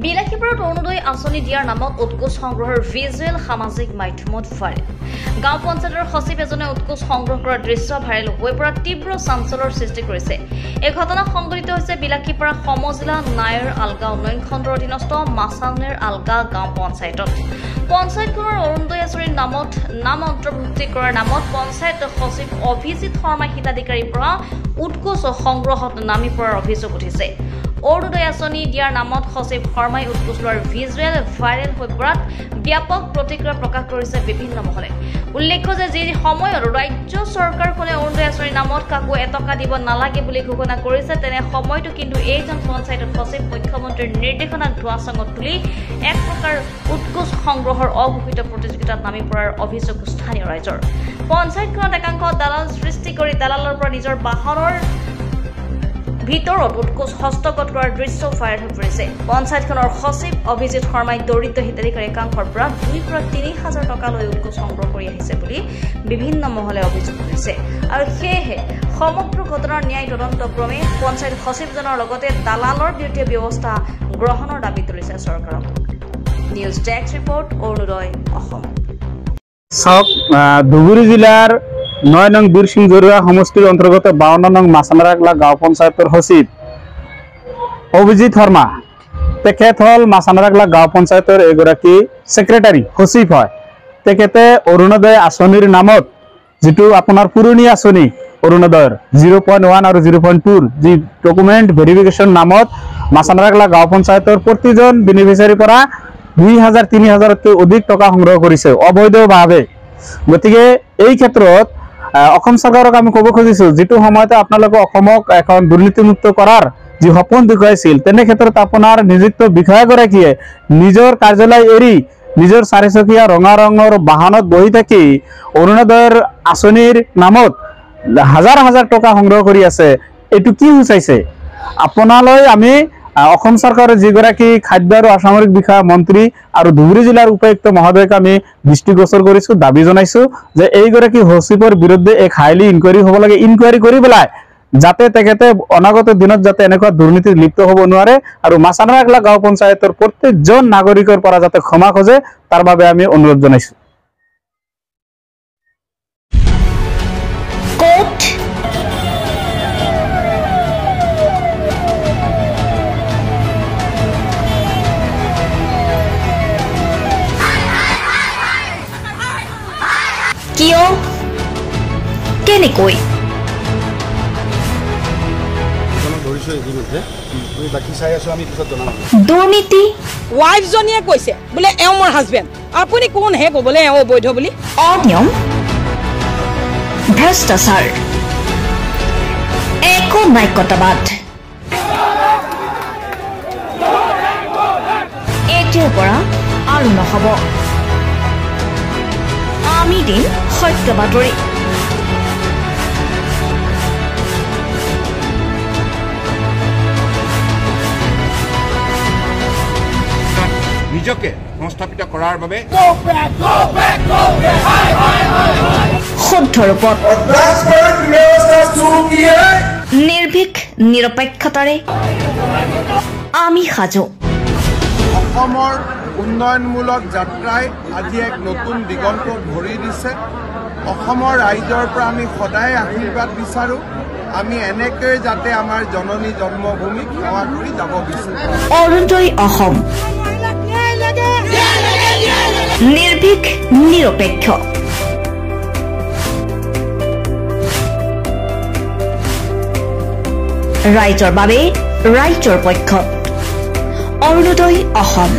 বিলাসীপুৰত অৰুণোদয় আঁচনি দিয়াৰ নামত উৎকোচ সংগ্ৰহৰ ভিজুৱেল সামাজিক মাধ্যমত ভাইৰেল। গাঁও পঞ্চায়তৰ সচিব এজনে উৎকোচ সংগ্ৰহ কৰাৰ দৃশ্য ভাইৰেল হৈ পৰা তীব্ৰ চাঞ্চল্যৰ সৃষ্টি কৰিছে। এই ঘটনা সংঘটিত হৈছে বিলাসীপাৰা সমজিলা নায়ৰ আলগা উন্নয়ন খণ্ডৰ অধীনস্থ মাছাউনেৰ আলগা গাঁও পঞ্চায়তত। পঞ্চায়তখনৰ অৰুণোদয় আঁচনিৰ নামত নাম অন্তৰ্ভুক্তি কৰাৰ নামত পঞ্চায়ত সচিব অভিজিৎ শৰ্মা হিতাধিকাৰীৰ পৰা উৎকোচ সংগ্ৰহত নামি পৰাৰ অভিযোগ উঠিছে। অৰুণোদয় আঁচনি দিয়াৰ নামত সচিব শৰ্মাই উৎকোচ লোৱাৰ ভিজুৱেল ভাইৰেল হৈ পৰাত ব্যাপক প্ৰতিক্ৰিয়া প্ৰকাশ কৰিছে বিভিন্ন মহলে। উল্লেখ্য যে যি সময়ত ৰাজ্য চৰকাৰখনে অৰুণোদয় আঁচনিৰ নামত কাকো এটকা দিব নালাগে বুলি ঘোষণা কৰিছে, তেনে সময়তো কিন্তু এইজন পঞ্চায়তত সচিব মুখ্যমন্ত্ৰীৰ নিৰ্দেশনাক ধোঁৱাচাঙত তুলি এক প্ৰকাৰ উৎকোচ সংগ্ৰহৰ অঘোষিত প্ৰতিযোগিতাত নামি পৰাৰ অভিযোগ স্থানীয় ৰাইজৰ। পঞ্চায়তখনত একাংশ দালাল সৃষ্টি কৰি দালালৰ পৰা নিজৰ বাহনৰ ভিতৰত উৎকোচ হস্তগত কৰাৰ দৃশ্য ভাইৰেল হৈ পৰিছে। পঞ্চায়তখনৰ সচিব অভিজিৎ শৰ্মাই দৰিদ্ৰ হিতাধিকাৰী একাংশৰ পৰা 2 পৰা 3,000 টকা লৈ উৎকোচ সংগ্ৰহ কৰি আহিছে বুলি বিভিন্ন মহলে অভিযোগ কৰিছে। আৰু সেয়েহে সমগ্ৰ ঘটনাৰ ন্যায় তদন্তক্ৰমে পঞ্চায়ত সচিবজনৰ লগতে দালালৰ বিৰুদ্ধে ব্যৱস্থা গ্ৰহণৰ দাবী তুলিছে চৰকাৰক। News desk report, Arunoday Assam. Dhubri জিলাৰ 9 নং বীৰ সিং জৰুৱা সমষ্টিৰ অন্তৰ্গত 52 নং মাছানাৰাকলা গাঁও পঞ্চায়তৰ সচিব অভিজিৎ শৰ্মা তেখেত হল মাছানাৰাকলা গাঁও পঞ্চায়তৰ এগৰাকী সেক্ৰেটাৰী সচিব হয়। তেখেতে অৰুণোদয় আঁচনিৰ নামত যিটো আপোনাৰ পুৰণি আঁচনি অৰুণোদয়ৰ 0.1 আৰু 0.2 যি ডকুমেণ্ট ভেৰিফিকেশ্যন নামত মাছানাৰাকলা গাঁও পঞ্চায়তৰ প্ৰতিজন বেনিফিচিয়াৰীৰ পৰা 2,000-3,000তকৈ অধিক টকা সংগ্ৰহ কৰিছে অবৈধভাৱে। গতিকে এই ক্ষেত্ৰত অসম চৰকাৰক আমি ক'ব খুজিছো, যিটো সময়তে আপোনালোকে অসমক এখন দুৰ্নীতিমুক্ত কৰাৰ যি সপোন দেখুৱাইছিল, তেনে ক্ষেত্ৰত আপোনাৰ নিযুক্ত বিষয়াগৰাকীয়ে নিজৰ কাৰ্যালয় এৰি নিজৰ 4চকীয়া ৰঙা ৰঙৰ বাহনত বহি থাকি অৰুণোদয়ৰ আঁচনিৰ নামত হাজাৰ হাজাৰ টকা সংগ্ৰহ কৰি আছে। এইটো কি সূচাইছে? আপোনালৈ আমি অসম চৰকাৰৰ যিগৰাকী খাদ্য আৰু অসামৰিক বিষয়া মন্ত্ৰী আৰু ধুবুৰী জিলাৰ উপায়ুক্ত মহোদয়ক আমি দৃষ্টিগোচৰ কৰিছো, দাবী জনাইছো যে এইগৰাকী সচিবৰ বিৰুদ্ধে এক হাইলি ইনকুৱাৰী হ'ব লাগে। ইনকুৱাৰী কৰি পেলাই যাতে তেখেতে অনাগত দিনত যাতে এনেকুৱা দুৰ্নীতিত লিপ্ত হ'ব নোৱাৰে আৰু মাছানাৰাকলা গাঁও পঞ্চায়তৰ প্ৰত্যেকজন নাগৰিকৰ পৰা যাতে ক্ষমা খোজে তাৰ বাবে আমি অনুৰোধ জনাইছো। কিয় কেনেকৈ দুৰ্নীতি? ৱাইফজনীয়ে কৈছে বোলে এওঁ মোৰ হাজবেণ্ড, আপুনি কোন হে ক'বলৈ এওঁ অবৈধ বুলি? অনিয়ম, ভ্ৰষ্টাচাৰ, একো নায়কতাবাদ। এতিয়াৰ পৰা আৰু নহ'ব। আমি দিম সত্য বাতৰি। নিজকে সংস্থাপিত কৰাৰ বাবে শুদ্ধ ৰূপত নিৰ্ভীক নিৰপেক্ষতাৰে আমি সাজু। অসমৰ উন্নয়নমূলক যাত্ৰাই আজি এক নতুন দিগন্ত ভৰি দিছে। অসমৰ ৰাইজৰ পৰা আমি সদায় আশীৰ্বাদ বিচাৰোঁ। আমি এনেকৈ যাতে আমাৰ জননী জন্মভূমিক সেৱা কৰি যাব বিচাৰোঁ। অৰুণোদয় অসম, নিৰ্ভীক নিৰপেক্ষ। ৰাইজৰ বাবে ৰাইজৰ পক্ষত অৰুণোদয় অসম।